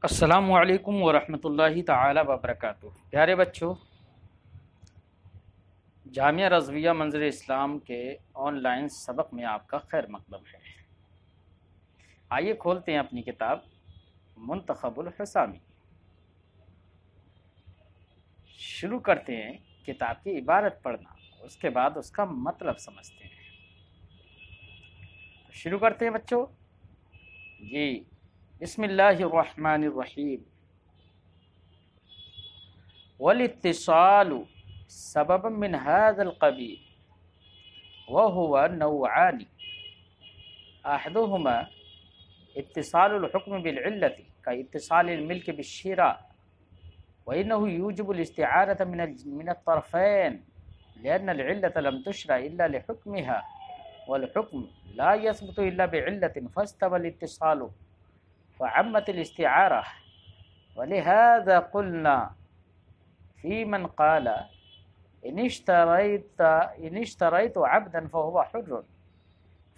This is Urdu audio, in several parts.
السلام علیکم ورحمۃ اللہ تعالی وبرکاتہ۔ پیارے بچوں، جامعہ رضویہ منظر اسلام کے آن لائن سبق میں آپ کا خیر مقدم ہے۔ آئیے کھولتے ہیں اپنی کتاب منتخب الحسامی، شروع کرتے ہیں کتاب کی عبارت پڑھنا، اس کے بعد اس کا مطلب سمجھتے ہیں۔ شروع کرتے ہیں بچوں جی۔ بسم اللہ الرحمن الرحیم۔ والاتصال سبب من هذا القبيل وهو نوعان، احدهما اتصال الحكم بالعلة كاتصال الملك بالشراء، وإنه يوجب الاستعارة من الطرفين لأن العلة لم تشرع إلا لحكمها والحكم لا يثبت إلا بعلة فاستوى الاتصال فعمت الاستعارة، ولهذا قلنا في من قال إن اشتريت عبدا فهو حر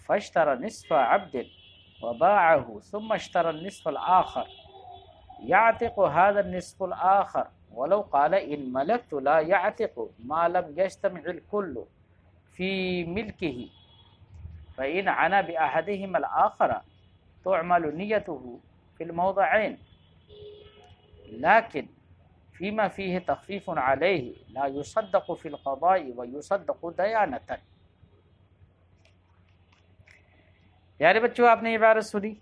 فاشترى نصف عبد وباعه ثم اشترى النصف الآخر يعتق هذا النصف الآخر، ولو قال إن ملكت لا يعتق ما لم يجتمع الكل في ملكه، فإن عنا بأحدهما الآخر تعمل نيته في الموضعين، لكن فيما فيه تخفيف عليه لا يصدق في القضاء ويصدق ديانة۔ پیارے بچوں، آپ نے عبارت سنی۔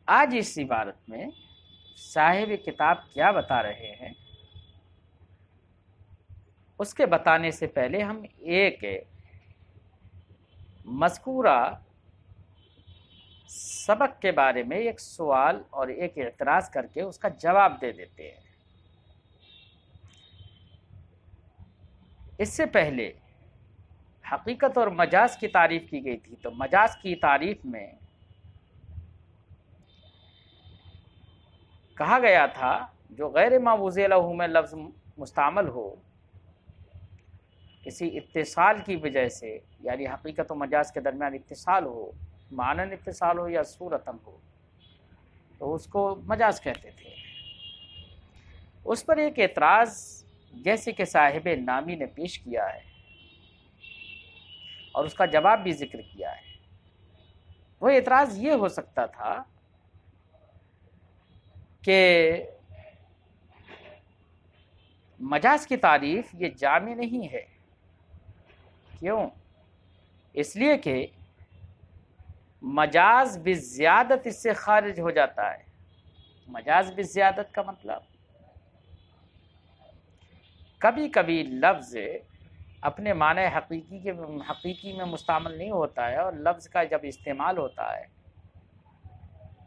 آج اس عبارت میں صاحب کتاب کیا بتا رہے ہیں، اس کے بتانے سے پہلے ہم ایک مذکورہ سبق کے بارے میں ایک سوال اور ایک اعتراض کر کے اس کا جواب دے دیتے ہیں۔ اس سے پہلے حقیقت اور مجاز کی تعریف کی گئی تھی، تو مجاز کی تعریف میں کہا گیا تھا جو غیر موضوع لہ میں لفظ مستعمل ہو کسی اتصال کی وجہ سے، یعنی حقیقت و مجاز کے درمیان اتصال ہو، معنن اتصال ہو یا صورتن ہو، تو اس کو مجاز کہتے تھے۔ اس پر ایک اعتراض جیسے کہ صاحب نامی نے پیش کیا ہے اور اس کا جواب بھی ذکر کیا ہے، وہ اعتراض یہ ہو سکتا تھا کہ مجاز کی تعریف یہ جامع نہیں ہے۔ کیوں؟ اس لیے کہ مجاز بزیادت اس سے خارج ہو جاتا ہے۔ مجاز بزیادت کا مطلب کبھی کبھی لفظ اپنے معنی حقیقی میں مستعمل نہیں ہوتا ہے، اور لفظ کا جب استعمال ہوتا ہے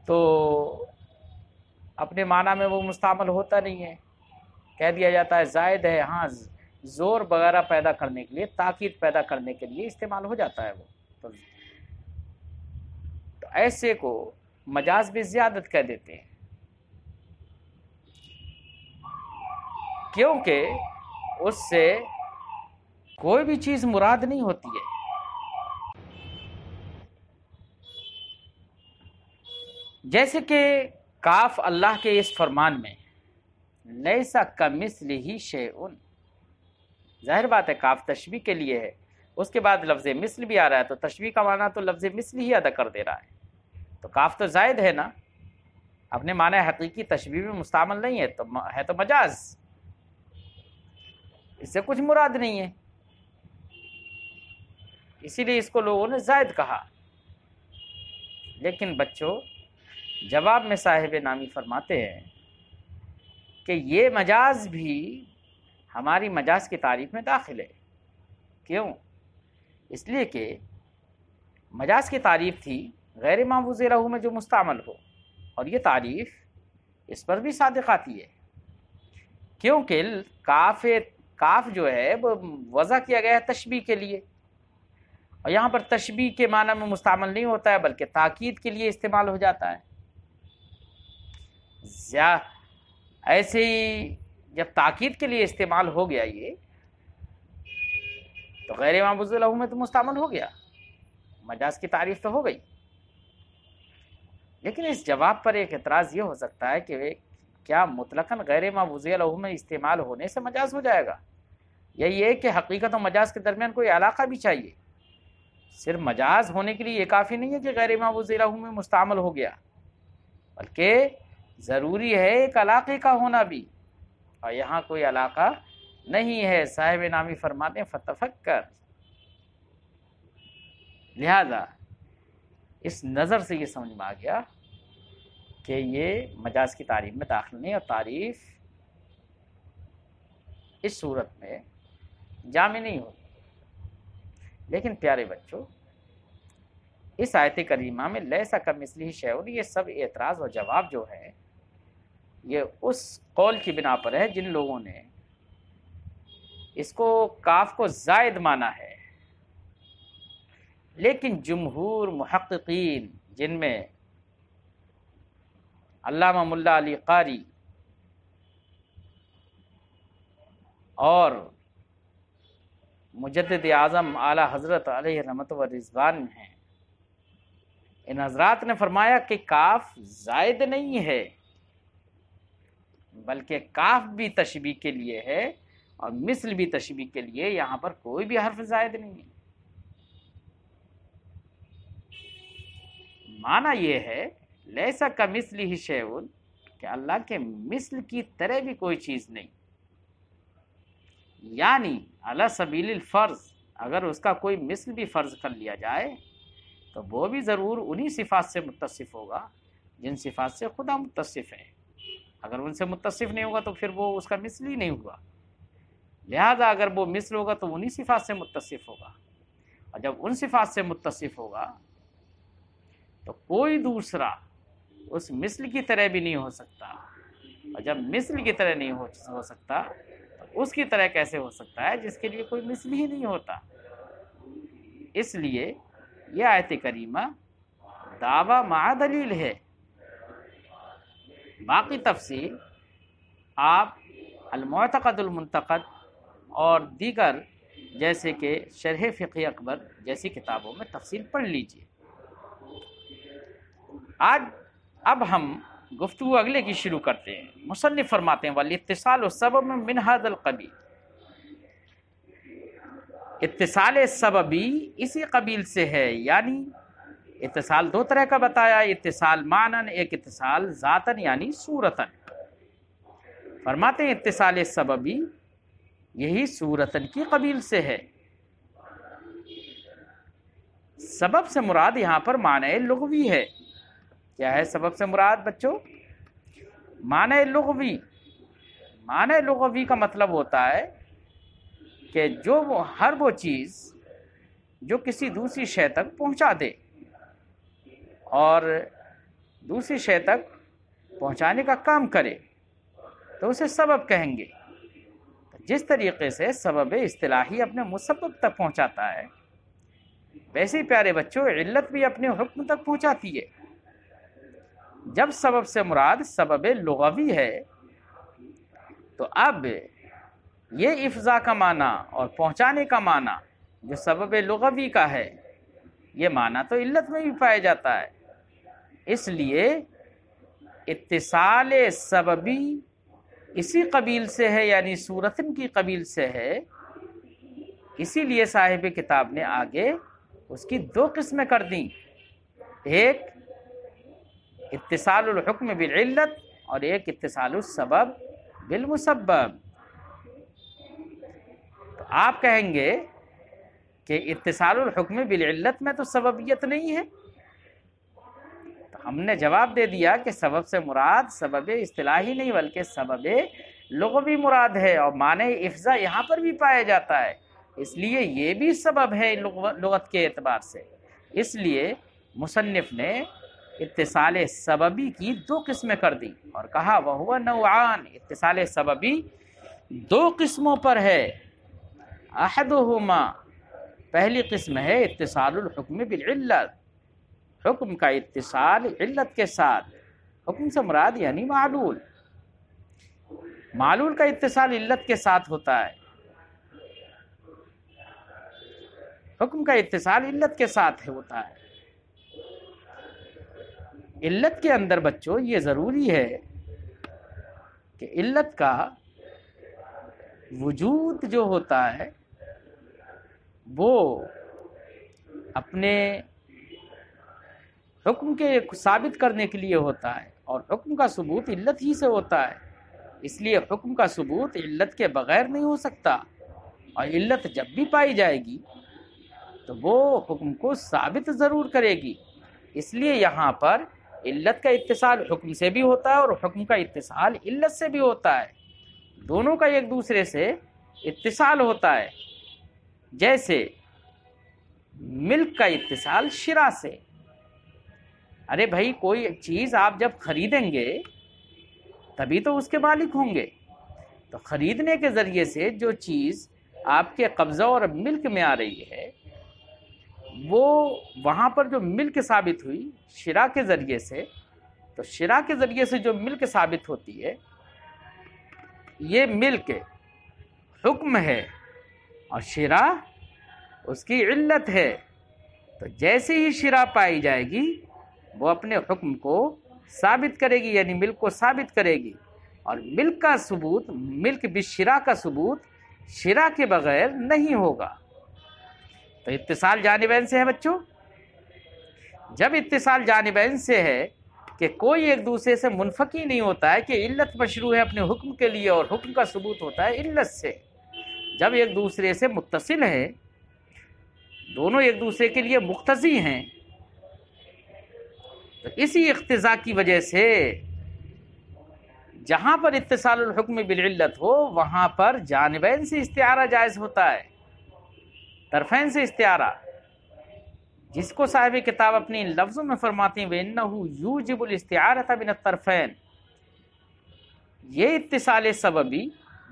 تو اپنے معنی میں وہ مستعمل ہوتا نہیں ہے، کہہ دیا جاتا ہے زائد ہے، ہاں زور وغیرہ پیدا کرنے کے لیے، تاکید پیدا کرنے کے لیے استعمال ہو جاتا ہے وہ، تو ایسے کو مجاز بزیادت کہہ دیتے ہیں، کیونکہ اس سے کوئی بھی چیز مراد نہیں ہوتی ہے۔ جیسے کہ کاف اللہ کے اس فرمان میں لیسا کمثلہ شیء، ظاہر بات ہے کاف تشبیہ کے لیے ہے، اس کے بعد لفظ مثل بھی آ رہا ہے، تو تشبیہ کا معنی تو لفظ مثل ہی ادا کر دے رہا ہے، تو کاف تو زائد ہے نا، اپنے معنی حقیقی تشبیہ میں مستعمل نہیں ہے، تو مجاز، اس سے کچھ مراد نہیں ہے، اسی لیے اس کو لوگوں نے زائد کہا۔ لیکن بچوں، جواب میں صاحب نامی فرماتے ہیں کہ یہ مجاز بھی ہماری مجاز کی تعریف میں داخل ہے۔ کیوں؟ اس لیے کہ مجاز کی تعریف تھی غیر موضوع لہ میں جو مستعمل ہو، اور یہ تعریف اس پر بھی صادق آتی ہے، کیونکہ کاف جو ہے وہ وضع کیا گیا ہے تشبیہ کے لیے، اور یہاں پر تشبیہ کے معنی میں مستعمل نہیں ہوتا ہے بلکہ تاکید کے لیے استعمال ہو جاتا ہے۔ ایسے ہی جب تاکید کے لیے استعمال ہو گیا یہ، تو غیر موضوع لہ میں تو مستعمل ہو گیا، مجاز کی تعریف تو ہو گئی۔ لیکن اس جواب پر ایک اعتراض یہ ہو سکتا ہے کہ کیا مطلقاً غیر ما وضع لہ میں استعمال ہونے سے مجاز ہو جائے گا، یا یہ کہ حقیقت و مجاز کے درمیان کوئی علاقہ بھی چاہیے؟ صرف مجاز ہونے کے لیے یہ کافی نہیں ہے کہ غیر ما وضع لہ میں مستعمل ہو گیا، بلکہ ضروری ہے ایک علاقے کا ہونا بھی، اور یہاں کوئی علاقہ نہیں ہے۔ صاحب نامی فرماتے ہیں فتفکر، لہذا اس نظر سے یہ سمجھ میں آ گیا کہ یہ مجاز کی تعریف میں داخل نہیں، اور تعریف اس صورت میں جامع نہیں ہوتی۔ لیکن پیارے بچوں، اس آیت کریمہ میں لیس کمثلہ شیء، یہ سب اعتراض و جواب جو ہے یہ اس قول کی بنا پر ہے جن لوگوں نے اس کو کاف کو زائد مانا ہے، لیکن جمہور محققین جن میں علامہ ملا علی قاری اور مجدد اعظم اعلی حضرت علیہ رحمت و رضوان ہیں، ان حضرات نے فرمایا کہ کاف زائد نہیں ہے، بلکہ کاف بھی تشبیہ کے لیے ہے اور مثل بھی تشبیہ کے لیے، یہاں پر کوئی بھی حرف زائد نہیں ہے۔ معنی یہ ہے لیسا کمثلہ شیء، کہ اللہ کے مثل کی طرح بھی کوئی چیز نہیں، یعنی علی سبیل الفرض، اگر اس کا کوئی مثل بھی فرض کر لیا جائے تو وہ بھی ضرور انہی صفات سے متصف ہوگا جن صفات سے خدا متصف ہے۔ اگر ان سے متصف نہیں ہوگا تو پھر وہ اس کا مثل ہی نہیں ہوا، لہذا اگر وہ مثل ہوگا تو انہی صفات سے متصف ہوگا، اور جب ان صفات سے متصف ہوگا تو کوئی دوسرا اس مثل کی طرح بھی نہیں ہو سکتا، اور جب مثل کی طرح نہیں ہو سکتا تو اس کی طرح کیسے ہو سکتا ہے جس کے لیے کوئی مثل ہی نہیں ہوتا۔ اس لیے یہ آیت کریمہ دعویٰ مع دلیل ہے۔ باقی تفصیل آپ المعتقد المنتقد اور دیگر جیسے کہ شرح فقہ اکبر جیسی کتابوں میں تفصیل پڑھ لیجئے۔ اب ہم گفتگو اگلے کی شروع کرتے ہیں۔ مصنف فرماتے ہیں والاتصال السبب من هذا القبیل، اتصال سببی اسی قبیل سے ہے، یعنی اتصال دو طرح کا بتایا، اتصال معنن، ایک اتصال ذاتن یعنی صورتن۔ فرماتے ہیں اتصال سببی یہی صورتن کی قبیل سے ہے۔ سبب سے مراد یہاں پر معنی لغوی ہے۔ کیا ہے سبب سے مراد بچوں؟ معنی لغوی۔ معنی لغوی کا مطلب ہوتا ہے کہ ہر وہ چیز جو کسی دوسری شے تک پہنچا دے، اور دوسری شے تک پہنچانے کا کام کرے تو اسے سبب کہیں گے۔ جس طریقے سے سبب اصطلاحی اپنے مسبب تک پہنچاتا ہے، ویسے ہی پیارے بچوں علت بھی اپنے حکم تک پہنچاتی ہے۔ جب سبب سے مراد سبب لغوی ہے تو اب یہ افضا کا معنی اور پہنچانے کا معنی جو سبب لغوی کا ہے، یہ معنی تو علت میں بھی پایا جاتا ہے۔ اس لیے اتصال سببی اسی قبیل سے ہے، یعنی صورتن کی قبیل سے ہے۔ اسی لیے صاحب کتاب نے آگے اس کی دو قسمیں کر دیں، ایک اتصال الحکم بالعلت اور ایک اتصال السبب بالمسبب۔ تو آپ کہیں گے کہ اتصال الحکم بالعلت میں تو سببیت نہیں ہے، تو ہم نے جواب دے دیا کہ سبب سے مراد سبب اصطلاحی نہیں بلکہ سبب لغوی مراد ہے، اور معنی افضا یہاں پر بھی پایا جاتا ہے، اس لیے یہ بھی سبب ہے لغت کے اعتبار سے۔ اس لیے مصنف نے اتصال سببی کی دو قسمیں کر دی اور کہا وَهُوَ نوعان، اتصال سببی دو قسموں پر ہے۔ احدہما، پہلی قسم ہے اتصال الحکم بالعلت، حکم کا اتصال علت کے ساتھ۔ حکم سے مراد یعنی معلول، معلول کا اتصال علت کے ساتھ ہوتا ہے، حکم کا اتصال علت کے ساتھ ہوتا ہے۔ علت کے اندر بچوں یہ ضروری ہے کہ علت کا وجود جو ہوتا ہے وہ اپنے حکم کے ثابت کرنے کے لیے ہوتا ہے، اور حکم کا ثبوت علت ہی سے ہوتا ہے، اس لیے حکم کا ثبوت علت کے بغیر نہیں ہو سکتا، اور علت جب بھی پائی جائے گی تو وہ حکم کو ثابت ضرور کرے گی۔ اس لیے یہاں پر علت کا اتصال حکم سے بھی ہوتا ہے اور حکم کا اتصال علت سے بھی ہوتا ہے، دونوں کا ایک دوسرے سے اتصال ہوتا ہے، جیسے ملک کا اتصال شرا سے۔ ارے بھائی کوئی چیز آپ جب خریدیں گے تبھی تو اس کے مالک ہوں گے، تو خریدنے کے ذریعے سے جو چیز آپ کے قبضہ اور ملک میں آ رہی ہے وہ وہاں پر جو ملک ثابت ہوئی شرا کے ذریعے سے، تو شرا کے ذریعے سے جو ملک ثابت ہوتی ہے یہ ملک حکم ہے اور شرا اس کی علت ہے، تو جیسے ہی شرا پائی جائے گی وہ اپنے حکم کو ثابت کرے گی، یعنی ملک کو ثابت کرے گی، اور ملک کا ثبوت، ملک بالشرا کا ثبوت شرا کے بغیر نہیں ہوگا۔ تو اتصال جانبین سے ہے بچوں۔ جب اتصال جانبین سے ہے کہ کوئی ایک دوسرے سے منفکی نہیں ہوتا ہے کہ علت مشروع ہے اپنے حکم کے لیے اور حکم کا ثبوت ہوتا ہے علت سے، جب ایک دوسرے سے متصل ہے، دونوں ایک دوسرے کے لیے مقتضی ہیں، تو اسی اقتضاء کی وجہ سے جہاں پر اتصال الحکم بالعلت ہو وہاں پر جانبین سے استعارہ جائز ہوتا ہے، طرفین سے استعارہ، جس کو صاحب کتاب اپنی ان لفظوں میں فرماتے ہیں وَإِنَّهُ يُوجِبُ الْإِسْتِعَارَةَ مِنَ الطَّرْفَيْنِ، یہ اتصال سببی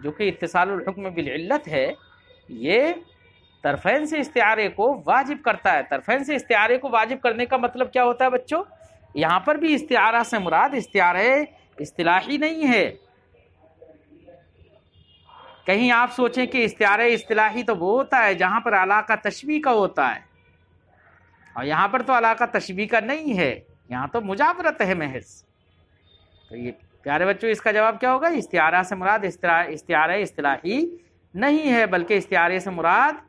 جو کہ اتصال الحکم بالعلت ہے یہ طرفین سے استعارے کو واجب کرتا ہے۔ طرفین سے استعارے کو واجب کرنے کا مطلب کیا ہوتا ہے بچوں؟ یہاں پر بھی استعارہ سے مراد استعارے اصطلاحی نہیں ہے۔ کہیں آپ سوچیں کہ استعارہ اصطلاحی تو وہ ہوتا ہے جہاں پر علاقہ تشبیہ کا ہوتا ہے، اور یہاں پر تو علاقہ تشبیہ کا نہیں ہے، یہاں تو مجاورت ہے محض۔ تو یہ پیارے بچوں اس کا جواب کیا ہوگا؟ استعارہ سے مراد استعارہ اصطلاحی نہیں ہے، بلکہ استعارے سے مراد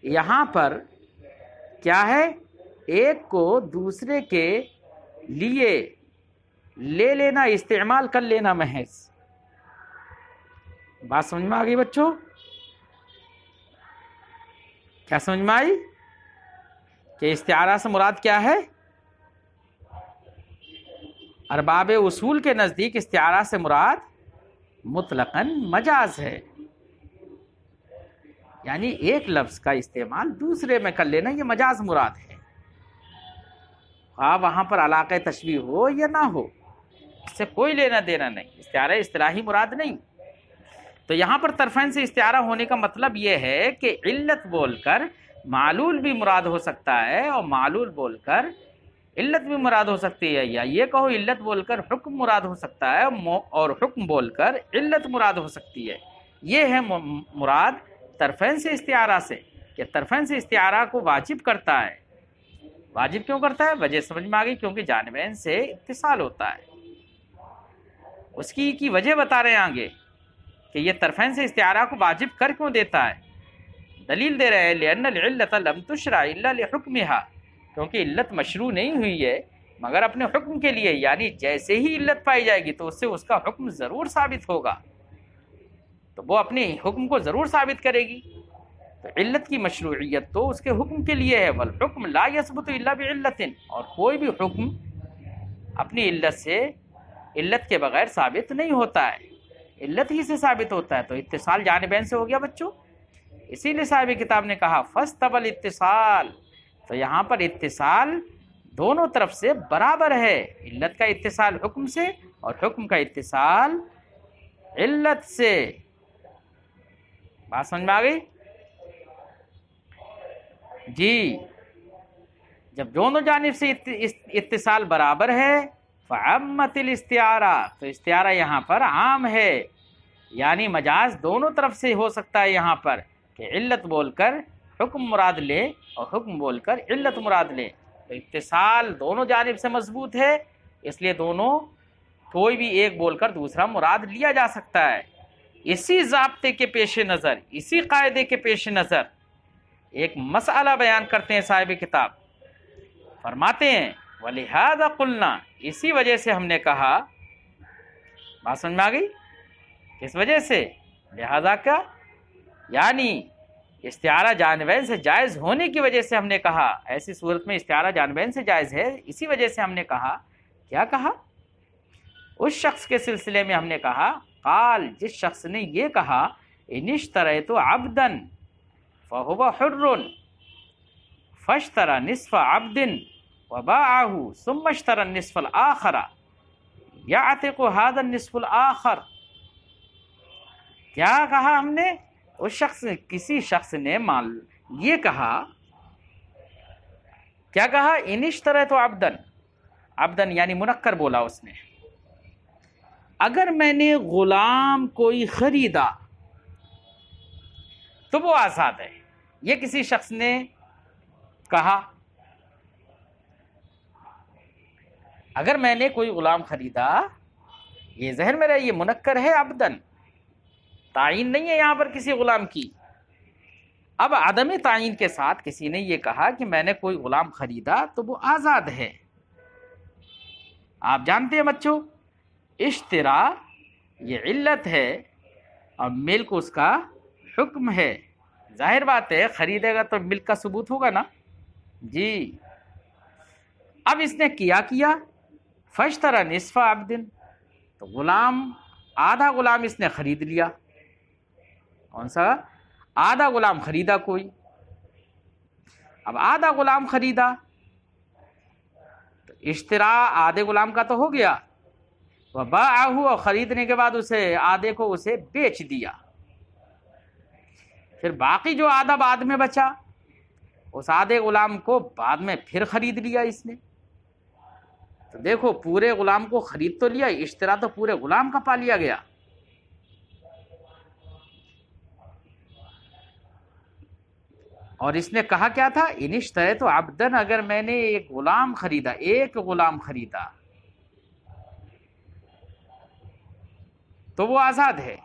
یہاں پر کیا ہے؟ ایک کو دوسرے کے لیے لے لینا، استعمال کر لینا محض۔ بات سمجھ میں آ گئی بچوں؟ کیا سمجھ میں آئی کہ استعارہ سے مراد کیا ہے؟ ارباب اصول کے نزدیک استعارہ سے مراد مطلقاً مجاز ہے، یعنی ایک لفظ کا استعمال دوسرے میں کر لینا، یہ مجاز مراد ہے، وہاں پر علاقہ تشبیہ ہو یا نہ ہو، اس سے کوئی لینا دینا نہیں، استعارہ اصطلاحی مراد نہیں۔ تو یہاں پر طرفین سے استعارہ ہونے کا مطلب یہ ہے کہ علت بول کر معلول بھی مراد ہو سکتا ہے، اور معلول بول کر علت بھی مراد ہو سکتی ہے، یا یہ کہو علت بول کر حکم مراد ہو سکتا ہے اور حکم بول کر علت مراد ہو سکتی ہے۔ یہ ہے مراد طرفین سے استعارہ سے، کہ طرفین سے استعارہ کو واجب کرتا ہے۔ واجب کیوں کرتا ہے؟ وجہ سمجھ میں آ گئی، کیونکہ جانبین سے اتصال ہوتا ہے، اس کی وجہ بتا رہے ہیں آگے کہ یہ طرفین سے استعارہ کو واجب کر کیوں دیتا ہے۔ دلیل دے رہے ہیں لِأَنَّ الْعِلَّةَ لَمْ تُشْرَعْ إِلَّا لِحُكْمِهَا، کیونکہ علت مشروع نہیں ہوئی ہے مگر اپنے حکم کے لیے، یعنی جیسے ہی علت پائی جائے گی تو اس سے اس کا حکم ضرور ثابت ہوگا، تو وہ اپنے حکم کو ضرور ثابت کرے گی۔ تو علت کی مشروعیت تو اس کے حکم کے لیے ہے، والحکم لا یثبت الا بعلت، اور کوئی بھی حکم اپنی علت سے، علت کے بغیر ثابت نہیں ہوتا ہے، علت ہی سے ثابت ہوتا ہے۔ تو اتصال جانبین سے ہو گیا بچوں، اسی لیے صاحب کتاب نے کہا فاستوى الاتصال، تو یہاں پر اتصال دونوں طرف سے برابر ہے، علت کا اتصال حکم سے اور حکم کا اتصال علت سے۔ بات سمجھ میں آ گئی؟ جی، جب دونوں جانب سے اتصال برابر ہے فعمت الاستعارہ، تو استعارہ یہاں پر عام ہے، یعنی مجاز دونوں طرف سے ہو سکتا ہے یہاں پر، کہ علت بول کر حکم مراد لے اور حکم بول کر علت مراد لے، تو اتصال دونوں جانب سے مضبوط ہے، اس لیے دونوں کوئی بھی ایک بول کر دوسرا مراد لیا جا سکتا ہے۔ اسی ضابطے کے پیش نظر، اسی قاعدے کے پیش نظر ایک مسئلہ بیان کرتے ہیں صاحب کتاب، فرماتے ہیں وَلِهَذَا قُلْنَا، اسی وجہ سے ہم نے کہا، بات سمجھ میں آ گئی؟ کس وجہ سے؟ لہذا کا یعنی استعارہ جانبین سے جائز ہونے کی وجہ سے ہم نے کہا، ایسی صورت میں استعارہ جانبین سے جائز ہے، اسی وجہ سے ہم نے کہا، کیا کہا؟ اس شخص کے سلسلے میں ہم نے کہا، قال، جس شخص نے یہ کہا، ان اشتریت عبدا فهو حر فاشترى نصف عبد وباعه ثم اشترى النصف الآخر يعتق هذا النصف الآخر۔ کیا کہا ہم نے؟ اس شخص نے، کسی شخص نے یہ کہا، کیا کہا؟ ان اشتریت عبدا، عبدن یعنی منکر بولا اس نے، اگر میں نے غلام کوئی خریدا تو وہ آزاد ہے۔ یہ کسی شخص نے کہا، اگر میں نے کوئی غلام خریدا، یہ ذہن میں رہے یہ منکر ہے عبدن، تعین نہیں ہے یہاں پر کسی غلام کی۔ اب عدم تعین کے ساتھ کسی نے یہ کہا کہ میں نے کوئی غلام خریدا تو وہ آزاد ہے۔ آپ جانتے ہیں بچوں، اشترا یہ علت ہے اور ملک اس کا حکم ہے۔ ظاہر بات ہے خریدے گا تو ملک کا ثبوت ہوگا نا جی۔ اب اس نے کیا فاشترى نصف عبد، تو غلام، آدھا غلام اس نے خرید لیا۔ کون سا؟ آدھا غلام خریدا کوئی۔ اب آدھا غلام خریدا تو اشترا آدھے غلام کا تو ہو گیا، وباعہ، اور خریدنے کے بعد اسے آدھے کو اسے بیچ دیا۔ پھر باقی جو آدھا بعد میں بچا، اس آدھے غلام کو بعد میں پھر خرید لیا اس نے۔ تو دیکھو پورے غلام کو خرید تو لیا، اشترا تو پورے غلام کا پا لیا گیا۔ اور اس نے کہا کیا تھا؟ ان اشتریت عبدن، اگر میں نے ایک غلام خریدا، ایک غلام خریدا تو وہ آزاد ہے۔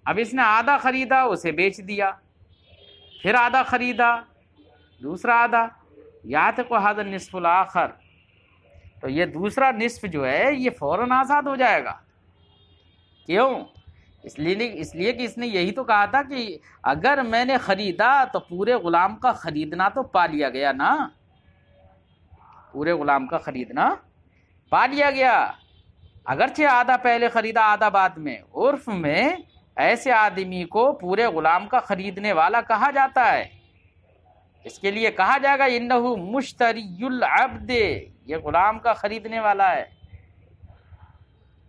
اب اس نے آدھا خریدا، اسے بیچ دیا، پھر آدھا خریدا، دوسرا آدھا، یعتق هذا النصف الآخر، تو یہ دوسرا نصف جو ہے یہ فوراً آزاد ہو جائے گا۔ کیوں؟ اس لیے کہ اس نے یہی تو کہا تھا کہ اگر میں نے خریدا تو پورے غلام کا خریدنا تو پا لیا گیا نا، پورے غلام کا خریدنا پا لیا گیا، اگرچہ آدھا پہلے خریدا آدھا بعد میں۔ عرف میں ایسے آدمی کو پورے غلام کا خریدنے والا کہا جاتا ہے، اس کے لیے کہا جائے گا انہو مشتری العبد، یہ غلام کا خریدنے والا ہے،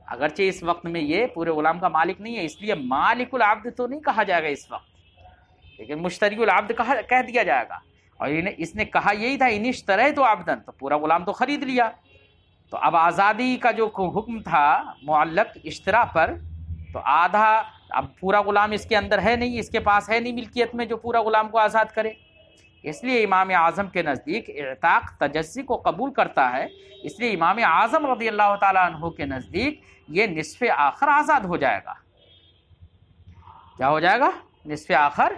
اگرچہ اس وقت میں یہ پورے غلام کا مالک نہیں ہے، اس لیے مالک العبد تو نہیں کہا جائے گا اس وقت، لیکن مشتری العبد کہہ دیا جائے گا۔ اور اس نے کہا یہی تھا ان اشتریت عبدن، تو پورا غلام تو خرید لیا، تو اب آزادی کا جو حکم تھا معلق اشترا پر، تو آدھا، اب پورا غلام اس کے اندر ہے نہیں، اس کے پاس ہے نہیں ملکیت میں جو پورا غلام کو آزاد کرے، اس لیے امام اعظم کے نزدیک اعتاق تجزی کو قبول کرتا ہے، اس لیے امام اعظم رضی اللہ تعالیٰ عنہ کے نزدیک یہ نصف آخر آزاد ہو جائے گا۔ کیا ہو جائے گا؟ نصف آخر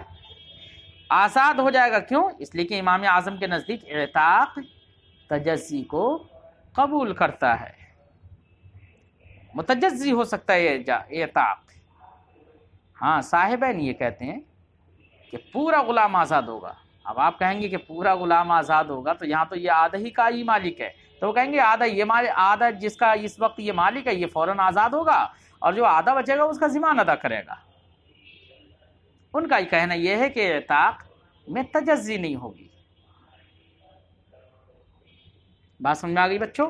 آزاد ہو جائے گا۔ کیوں؟ اس لیے کہ امام اعظم کے نزدیک اعتاق تجزی کو قبول کرتا ہے، متجزی ہو سکتا ہے یہ اعتاق۔ ہاں صاحبین یہ کہتے ہیں کہ پورا غلام آزاد ہوگا۔ اب آپ کہیں گے کہ پورا غلام آزاد ہوگا تو یہاں تو یہ آدھا ہی کا ہی مالک ہے، تو وہ کہیں گے آدھا یہ مالک، آدھا جس کا اس وقت یہ مالک ہے یہ فوراً آزاد ہوگا، اور جو آدھا بچے گا اس کا ضمان ادا کرے گا۔ ان کا کہنا یہ ہے کہ اعتاق میں تجزی نہیں ہوگی۔ بات سمجھ میں آ گئی بچوں؟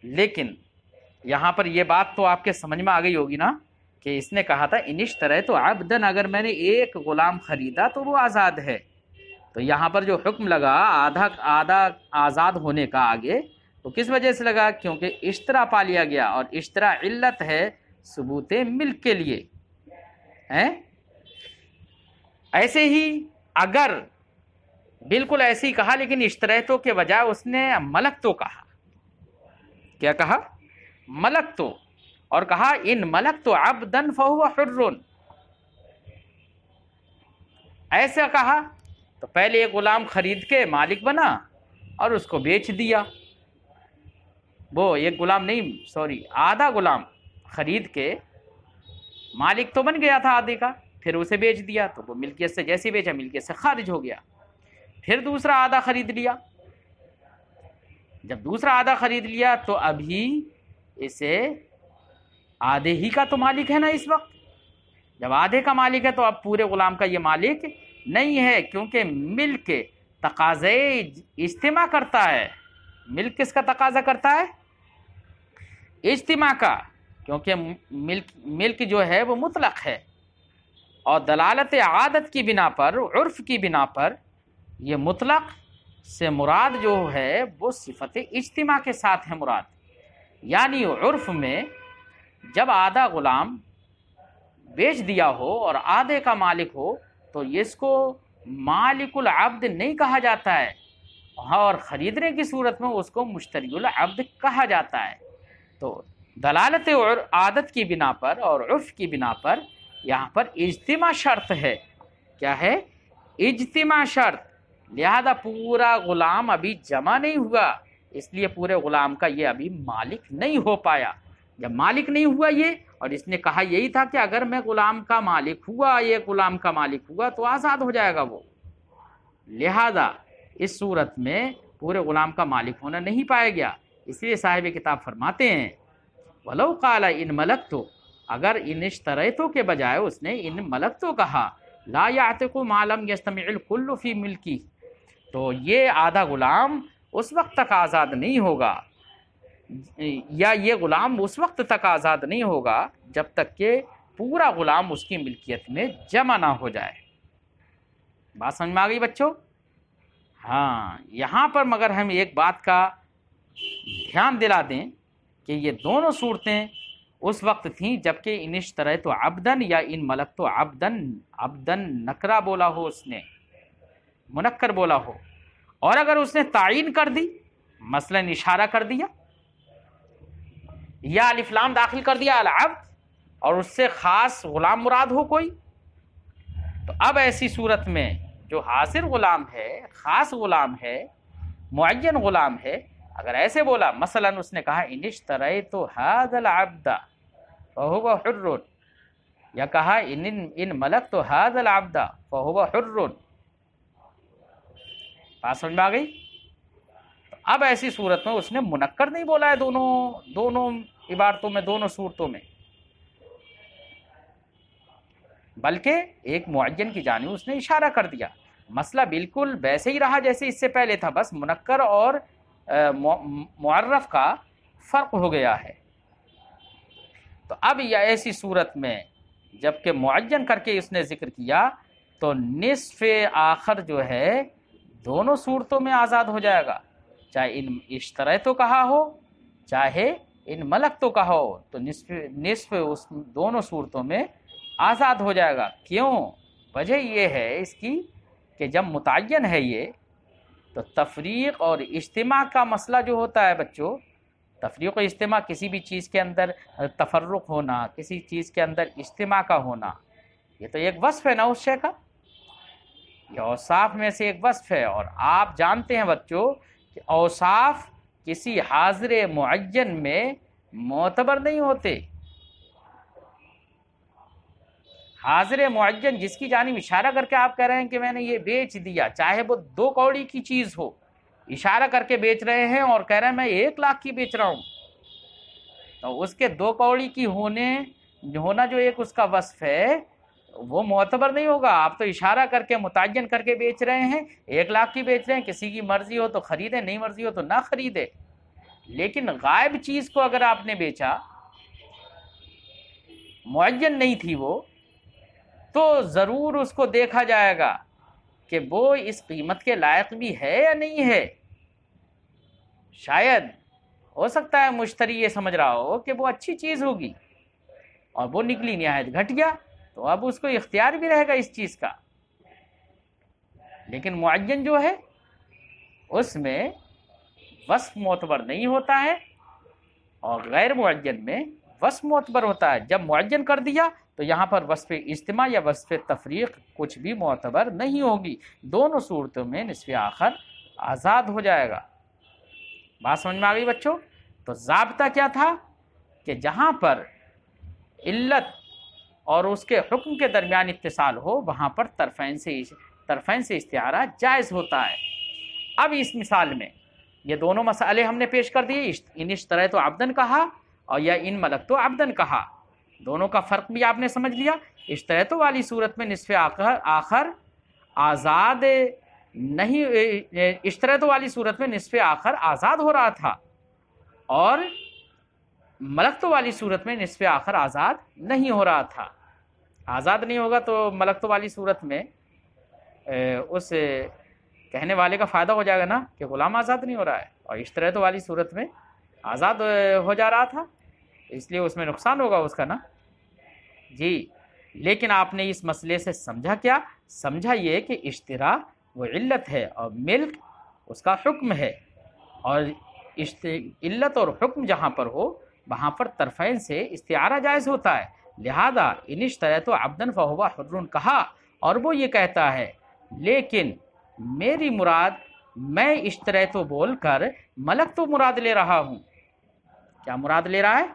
لیکن یہاں پر یہ بات تو آپ کے سمجھ میں آ گئی ہوگی نا کہ اس نے کہا تھا ان اشتریت عبدن، اگر میں نے ایک غلام خریدا تو وہ آزاد ہے، تو یہاں پر جو حکم لگا آدھا آزاد ہونے کا آگے، تو کس وجہ سے لگا؟ کیونکہ اشترا پا لیا گیا، اور اشترا علت ہے ثبوت ملک کے لیے۔ ایسے ہی اگر بالکل ایسے ہی کہا لیکن اشتریتوں کے بجائے اس نے ملک تو کہا، کیا کہا؟ ملک تو، اور کہا ان ملک تو عبدن فہو حر، ایسا کہا تو پہلے ایک غلام خرید کے مالک بنا اور اس کو بیچ دیا، وہ ایک غلام نہیں سوری آدھا غلام خرید کے مالک تو بن گیا تھا آدھے کا، پھر اسے بیچ دیا تو وہ ملکیت سے جیسے بیچا ملکیت سے خارج ہو گیا، پھر دوسرا آدھا خرید لیا، جب دوسرا آدھا خرید لیا تو ابھی اسے آدھے ہی کا تو مالک ہے نا اس وقت، جب آدھے کا مالک ہے تو اب پورے غلام کا یہ مالک نہیں ہے، کیونکہ ملک تقاضے اجتماع کرتا ہے۔ ملک کس کا تقاضا کرتا ہے؟ اجتماع کا، کیونکہ ملک جو ہے وہ مطلق ہے، اور دلالت عادت کی بنا پر، عرف کی بنا پر، یہ مطلق سے مراد جو ہے وہ صفت اجتماع کے ساتھ ہے مراد، یعنی عرف میں جب آدھا غلام بیچ دیا ہو اور آدھے کا مالک ہو تو اس کو مالک العبد نہیں کہا جاتا ہے، اور خریدنے کی صورت میں اس کو مشتری العبد کہا جاتا ہے۔ تو دلالت اور عادت کی بنا پر اور عرف کی بنا پر یہاں پر اجتماع شرط ہے۔ کیا ہے؟ اجتماع شرط، لہذا پورا غلام ابھی جمع نہیں ہوا، اس لیے پورے غلام کا یہ ابھی مالک نہیں ہو پایا۔ جب مالک نہیں ہوا یہ، اور اس نے کہا یہی تھا کہ اگر میں غلام کا مالک ہوا، یہ غلام کا مالک ہوا تو آزاد ہو جائے گا وہ، لہذا اس صورت میں پورے غلام کا مالک ہونا نہیں پایا گیا، اس لیے صاحب کتاب فرماتے ہیں وَلَوْ قَالَ إِن مَلَكْتُ، اگر ان اشتریتو کے بجائے اس نے ان ملکتو کہا، لا يعتق ما لم يجتمع الكل في ملکی، تو یہ آدھا غلام اس وقت تک آزاد نہیں ہوگا، یا یہ غلام اس وقت تک آزاد نہیں ہوگا جب تک کہ پورا غلام اس کی ملکیت میں جمع نہ ہو جائے۔ بات سمجھ میں آ گئی بچوں؟ ہاں، یہاں پر مگر ہم ایک بات کا دھیان دلا دیں کہ یہ دونوں صورتیں اس وقت تھیں جبکہ ان اشتریت عبدن یا ان ملکت عبدن نکرہ بولا ہو، اس نے منکر بولا ہو، اور اگر اس نے تعین کر دی، مثلا اشارہ کر دیا یا الف لام داخل کر دیا العبد، اور اس سے خاص غلام مراد ہو کوئی، تو اب ایسی صورت میں جو حاضر غلام ہے، خاص غلام ہے، معین غلام ہے، اگر ایسے بولا مثلا اس نے کہا ان اشتریت هذا العبد فهو حر، یا کہا ان ملکت هذا العبد فهو حر، بات سمجھ میں آ گئی؟ اب ایسی صورت میں اس نے منکر نہیں بولا ہے دونوں عبارتوں میں، دونوں صورتوں میں، بلکہ ایک معین کی جانب اس نے اشارہ کر دیا۔ مسئلہ بالکل ویسے ہی رہا جیسے اس سے پہلے تھا، بس منکر اور معرف کا فرق ہو گیا ہے۔ تو اب یہ ایسی صورت میں جبکہ معین کر کے اس نے ذکر کیا تو نصف آخر جو ہے دونوں صورتوں میں آزاد ہو جائے گا، چاہے ان اشتریتو کہا ہو چاہے ان ملک تو کہا ہو، تو نصف اس دونوں صورتوں میں آزاد ہو جائے گا۔ کیوں؟ وجہ یہ ہے اس کی کہ جب متعین ہے یہ تو تفریق اور اجتماع کا مسئلہ جو ہوتا ہے بچوں، تفریق و اجتماع کسی بھی چیز کے اندر تفرق ہونا، کسی چیز کے اندر اجتماع کا ہونا، یہ تو ایک وصف ہے نا اس شے کا، یہ اوصاف میں سے ایک وصف ہے، اور آپ جانتے ہیں بچوں کہ اوصاف کسی حاضر معین میں معتبر نہیں ہوتے۔ حاضر معین جس کی جانب اشارہ کر کے آپ کہہ رہے ہیں کہ میں نے یہ بیچ دیا، چاہے وہ 2 کوڑی کی چیز ہو، اشارہ کر کے بیچ رہے ہیں اور کہہ رہے ہیں میں 1 لاکھ کی بیچ رہا ہوں، تو اس کے 2 کوڑی کی ہونا جو ایک اس کا وصف ہے وہ معتبر نہیں ہوگا۔ آپ تو اشارہ کر کے متعین کر کے بیچ رہے ہیں، 1 لاکھ کی بیچ رہے ہیں، کسی کی مرضی ہو تو خریدے، نہیں مرضی ہو تو نہ خریدے، لیکن غائب چیز کو اگر آپ نے بیچا، معین نہیں تھی وہ، تو ضرور اس کو دیکھا جائے گا کہ وہ اس قیمت کے لائق بھی ہے یا نہیں ہے۔ شاید ہو سکتا ہے مشتری یہ سمجھ رہا ہو کہ وہ اچھی چیز ہوگی اور وہ نکلی نہایت گھٹیا، تو اب اس کو اختیار بھی رہے گا اس چیز کا، لیکن معین جو ہے اس میں وصف معتبر نہیں ہوتا ہے، اور غیر معین میں وصف معتبر ہوتا ہے۔ جب معین کر دیا تو یہاں پر وصف اجتماع یا وصف تفریق کچھ بھی معتبر نہیں ہوگی، دونوں صورتوں میں نصف آخر آزاد ہو جائے گا۔ بات سمجھ میں آ گئی بچوں؟ تو ضابطہ کیا تھا کہ جہاں پر علت اور اس کے حکم کے درمیان اتصال ہو وہاں پر طرفین سے استعارہ جائز ہوتا ہے۔ اب اس مثال میں یہ دونوں مسئلے ہم نے پیش کر دیے، ان اشتریت و عبدن کہا اور یا ان ملکت و عبدن کہا، دونوں کا فرق بھی آپ نے سمجھ لیا۔ اشتریت والی صورت میں نصف آخر آزاد نہیں، اشتریت والی صورت میں نصف آخر آزاد ہو رہا تھا، اور ملکت والی صورت میں نصف آخر آزاد نہیں ہو رہا تھا۔ آزاد نہیں ہوگا تو ملکت والی صورت میں اس کہنے والے کا فائدہ ہو جائے گا نا کہ غلام آزاد نہیں ہو رہا ہے، اور اشتریت والی صورت میں آزاد ہو جا رہا تھا، اس لیے اس میں نقصان ہوگا اس کا نا جی۔ لیکن آپ نے اس مسئلے سے سمجھا کیا؟ سمجھا یہ کہ اشترا وہ علت ہے اور ملک اس کا حکم ہے، اور علت اور حکم جہاں پر ہو وہاں پر طرفین سے استعارہ جائز ہوتا ہے۔ لہذا ان اشتریت عبدن فہو حر کہا، اور وہ یہ کہتا ہے لیکن میری مراد، میں اشتریت بول کر ملک تو مراد لے رہا ہوں۔ کیا مراد لے رہا ہے؟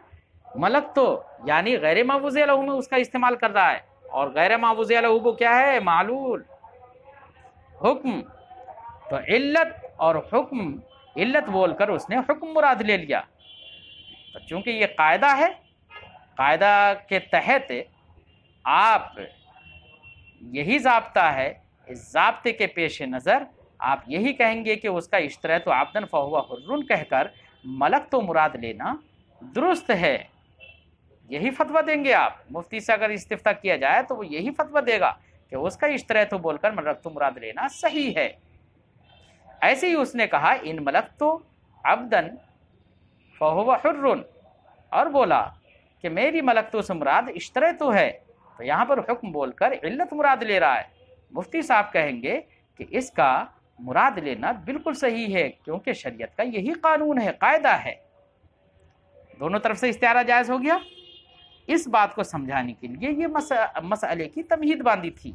ملک تو یعنی غیر معوض لہ میں اس کا استعمال کر رہا ہے، اور غیر معوض لہ وہ کیا ہے؟ معلول حکم۔ تو علت اور حکم، علت بول کر اس نے حکم مراد لے لیا۔ تو چونکہ یہ قاعدہ ہے، قاعدہ کے تحت آپ یہی ضابطہ ہے، اس ضابطے کے پیش نظر آپ یہی کہیں گے کہ اس کا اشتریت عبدن فہو حر کہہ کر ملک تو مراد لینا درست ہے۔ یہی فتویٰ دیں گے آپ، مفتی سے اگر استفتاء کیا جائے تو وہ یہی فتویٰ دے گا کہ اس کا اشتریت بول کر ملک تو مراد لینا صحیح ہے۔ ایسے ہی اس نے کہا ان ملک تو عبدن فہو حر، اور بولا کہ میری ملک تو سے مراد اشتریت ہے، تو یہاں پر حکم بول کر علت مراد لے رہا ہے۔ مفتی صاحب کہیں گے کہ اس کا مراد لینا بالکل صحیح ہے، کیونکہ شریعت کا یہی قانون ہے، قاعدہ ہے۔ دونوں طرف سے استعارہ جائز ہو گیا۔ اس بات کو سمجھانے کے لیے یہ مسئلے کی تمہید باندھی تھی،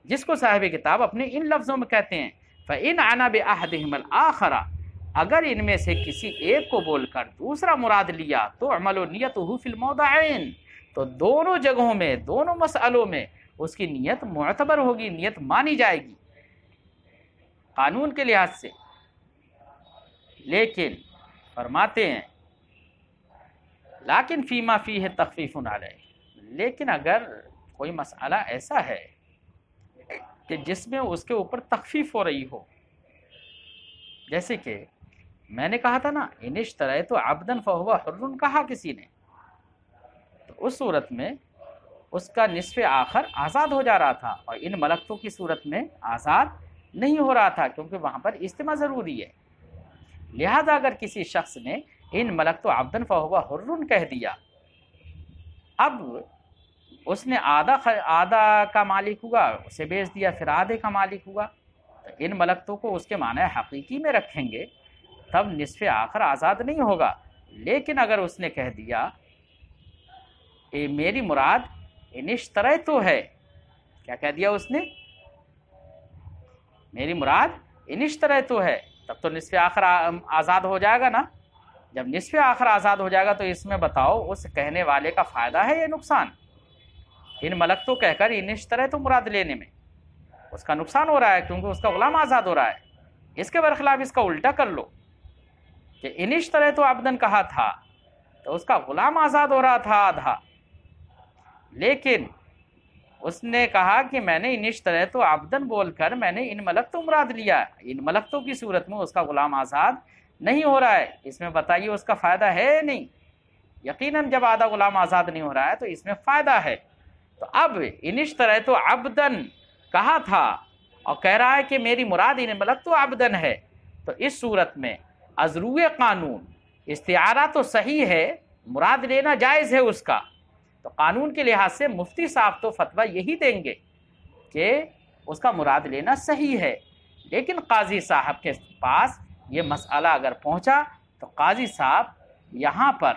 جس کو صاحب کتاب اپنے ان لفظوں میں کہتے ہیں فَإِنْ عَنَا بِأَحَدِهِمَا الْآخَرَ، اگر ان میں سے کسی ایک کو بول کر دوسرا مراد لیا تو عمل و نیتہ فی الموضعین، تو دونوں جگہوں میں، دونوں مسئلوں میں اس کی نیت معتبر ہوگی، نیت مانی جائے گی قانون کے لحاظ سے۔ لیکن فرماتے ہیں لیکن فیما فیہ تخفیف علیہ، لیکن اگر کوئی مسئلہ ایسا ہے کہ جس میں اس کے اوپر تخفیف ہو رہی ہو، جیسے کہ میں نے کہا تھا نا ان اشتریت عبدن فہو حر کہا کسی نے، تو اس صورت میں اس کا نصف آخر آزاد ہو جا رہا تھا، اور ان ملکتوں کی صورت میں آزاد نہیں ہو رہا تھا، کیونکہ وہاں پر اجتماع ضروری ہے۔ لہذا اگر کسی شخص نے ان ملکت عبدن فہو حر کہہ دیا، اب اس نے آدھا کا مالک ہوا، اسے بیچ دیا، پھر آدھے کا مالک ہوا، تو ان ملکتوں کو اس کے معنی حقیقی میں رکھیں گے تب نصف آخر آزاد نہیں ہوگا۔ لیکن اگر اس نے کہہ دیا کہ میری مراد ان اشتریت ہے، کیا کہہ دیا اس نے؟ میری مراد ان اشتریت ہے، تب تو نصف آخر آزاد ہو جائے گا نا۔ جب نصف آخر آزاد ہو جائے گا تو اس میں بتاؤ اس کہنے والے کا فائدہ ہے یا نقصان؟ ان ملکتوں کہہ کر ان اشتریت مراد لینے میں اس کا نقصان ہو رہا ہے، کیونکہ اس کا غلام آزاد ہو رہا ہے۔ اس کے برخلاف اس کا الٹا کر لو کہ ان اشتریت عبدن کہا تھا تو اس کا غلام آزاد ہو رہا تھا آدھا، لیکن اس نے کہا کہ میں نے ان اشتریت عبدن بول کر میں نے ان ملکتوں مراد لیا، ان ملکتوں کی صورت میں اس کا غلام آزاد نہیں ہو رہا ہے۔ اس میں بتائیے اس کا فائدہ ہے نہیں؟ یقیناً جب آدھا غلام آزاد نہیں ہو رہا ہے تو اس میں فائدہ ہے۔ تو اب ان اشتریت عبدن کہا تھا اور کہہ رہا ہے کہ میری مراد ان ملکت عبدن ہے، تو اس صورت میں از روئے قانون استعارہ تو صحیح ہے، مراد لینا جائز ہے اس کا، تو قانون کے لحاظ سے مفتی صاحب تو فتویٰ یہی دیں گے کہ اس کا مراد لینا صحیح ہے۔ لیکن قاضی صاحب کے پاس یہ مسئلہ اگر پہنچا تو قاضی صاحب یہاں پر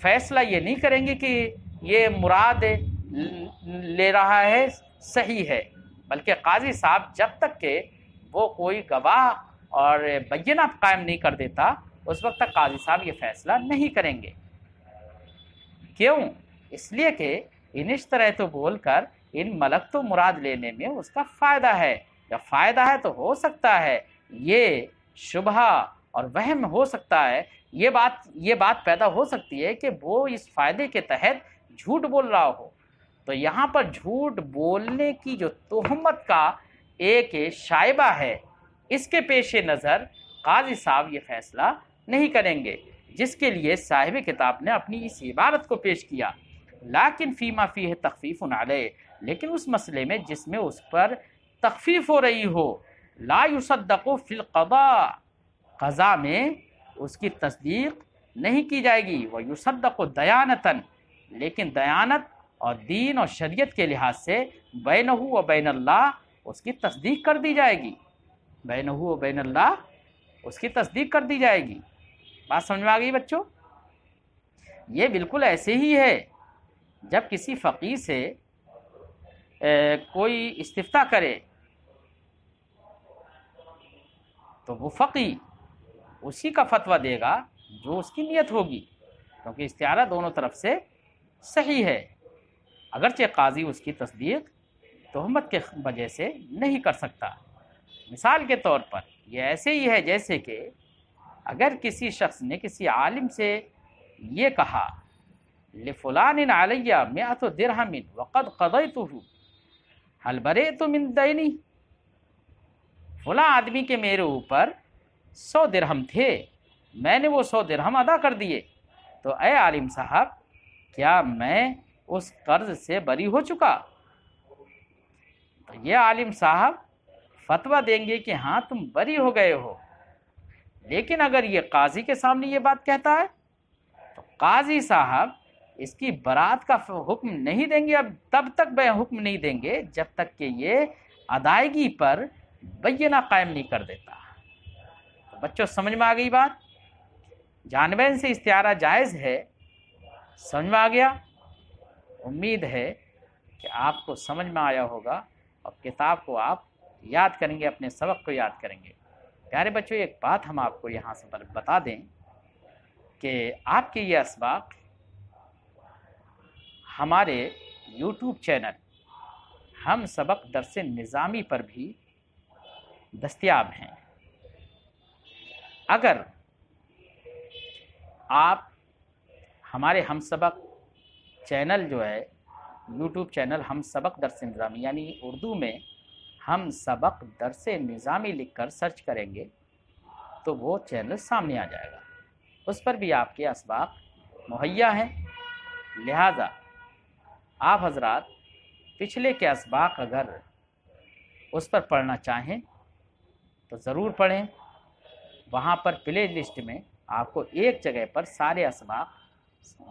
فیصلہ یہ نہیں کریں گے کہ یہ مراد لے رہا ہے صحیح ہے، بلکہ قاضی صاحب جب تک کہ وہ کوئی گواہ اور بینہ قائم نہیں کر دیتا اس وقت تک قاضی صاحب یہ فیصلہ نہیں کریں گے۔ کیوں؟ اس لیے کہ ان اشترے تو بول کر ان ملک تو مراد لینے میں اس کا فائدہ ہے، جب فائدہ ہے تو ہو سکتا ہے یہ شبہ اور وہم ہو سکتا ہے، یہ بات پیدا ہو سکتی ہے کہ وہ اس فائدے کے تحت جھوٹ بول رہا ہو۔ تو یہاں پر جھوٹ بولنے کی جو تہمت کا ایک شائبہ ہے، اس کے پیش نظر قاضی صاحب یہ فیصلہ نہیں کریں گے، جس کے لیے صاحب کتاب نے اپنی اس عبارت کو پیش کیا، لیکن فیما فیہ تخفیف علیہ، لیکن اس مسئلے میں جس میں اس پر تخفیف ہو رہی ہو، لا یصدق فی القضاء، قضاء میں اس کی تصدیق نہیں کی جائے گی، ویصدق دیانتاً، لیکن دیانت اور دین اور شریعت کے لحاظ سے بینہ و بین اللہ اس کی تصدیق کر دی جائے گی، بینہ و بین اللہ اس کی تصدیق کر دی جائے گی۔ بات سمجھ میں آ گئی بچوں؟ یہ بالکل ایسے ہی ہے جب کسی فقیہ سے کوئی استفتاء کرے تو وہ فقیہ اسی کا فتویٰ دے گا جو اس کی نیت ہوگی، کیونکہ استعارہ دونوں طرف سے صحیح ہے، اگرچہ قاضی اس کی تصدیق تہمت کے وجہ سے نہیں کر سکتا۔ مثال کے طور پر یہ ایسے ہی ہے جیسے کہ اگر کسی شخص نے کسی عالم سے یہ کہا لفلان علی 100 درہم وقد قضیتہ هل بریت من دینی، فلاں آدمی کے میرے اوپر 100 درہم تھے، میں نے وہ 100 درہم ادا کر دیے، تو اے عالم صاحب کیا میں اس قرض سے بری ہو چکا؟ تو یہ عالم صاحب فتویٰ دیں گے کہ ہاں تم بری ہو گئے ہو، لیکن اگر یہ قاضی کے سامنے یہ بات کہتا ہے تو قاضی صاحب اس کی برات کا حکم نہیں دیں گے، اب تب تک حکم نہیں دیں گے جب تک کہ یہ ادائیگی پر بینہ قائم نہیں کر دیتا۔ تو بچوں سمجھ میں آ گئی بات؟ جانبین سے استعارہ جائز ہے، سمجھ میں آ گیا؟ امید ہے کہ آپ کو سمجھ میں آیا ہوگا اور کتاب کو آپ یاد کریں گے، اپنے سبق کو یاد کریں گے۔ پیارے بچوں ایک بات ہم آپ کو یہاں سے بتا دیں کہ آپ کے یہ اسباق ہمارے یوٹیوب چینل ہم سبق درس نظامی پر بھی دستیاب ہیں۔ اگر آپ ہمارے ہم سبق چینل جو ہے یوٹیوب چینل ہم سبق درس نظامی یعنی اردو میں ہم سبق درس نظامی لکھ کر سرچ کریں گے تو وہ چینل سامنے آ جائے گا، اس پر بھی آپ کے اسباق مہیا ہیں، لہٰذا آپ حضرات پچھلے کے اسباق اگر اس پر پڑھنا چاہیں تو ضرور پڑھیں، وہاں پر پلے لسٹ میں آپ کو ایک جگہ پر سارے اسباق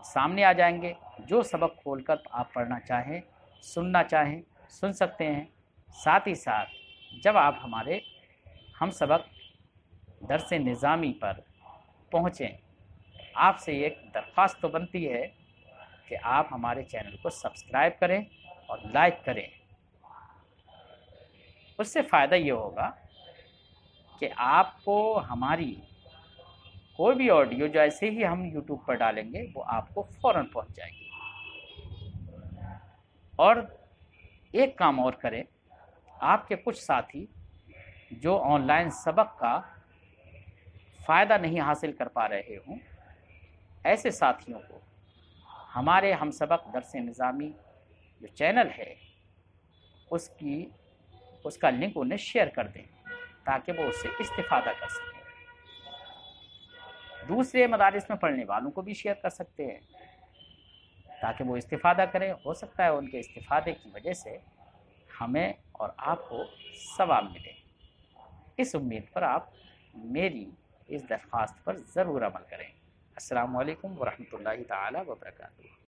سامنے آ جائیں گے، جو سبق کھول کر آپ پڑھنا چاہیں سننا چاہیں سن سکتے ہیں۔ ساتھ ہی ساتھ جب آپ ہمارے ہم سبق درس نظامی پر پہنچیں آپ سے ایک درخواست تو بنتی ہے کہ آپ ہمارے چینل کو سبسکرائب کریں اور لائک کریں، اس سے فائدہ یہ ہوگا کہ آپ کو ہماری کوئی بھی آڈیو جو ایسے ہی ہم یوٹیوب پر ڈالیں گے وہ آپ کو فوراً پہنچ جائے گی۔ اور ایک کام اور کریں، آپ کے کچھ ساتھی جو آن لائن سبق کا فائدہ نہیں حاصل کر پا رہے ہوں، ایسے ساتھیوں کو ہمارے ہم سبق درس نظامی جو چینل ہے اس کا لنک انہیں شیئر کر دیں تاکہ وہ اس سے استفادہ کر سکیں۔ دوسرے مدارس میں پڑھنے والوں کو بھی شیئر کر سکتے ہیں تاکہ وہ استفادہ کریں، ہو سکتا ہے ان کے استفادے کی وجہ سے ہمیں اور آپ کو ثواب ملے۔ اس امید پر آپ میری اس درخواست پر ضرور عمل کریں۔ السلام علیکم ورحمۃ اللہ تعالی وبرکاتہ۔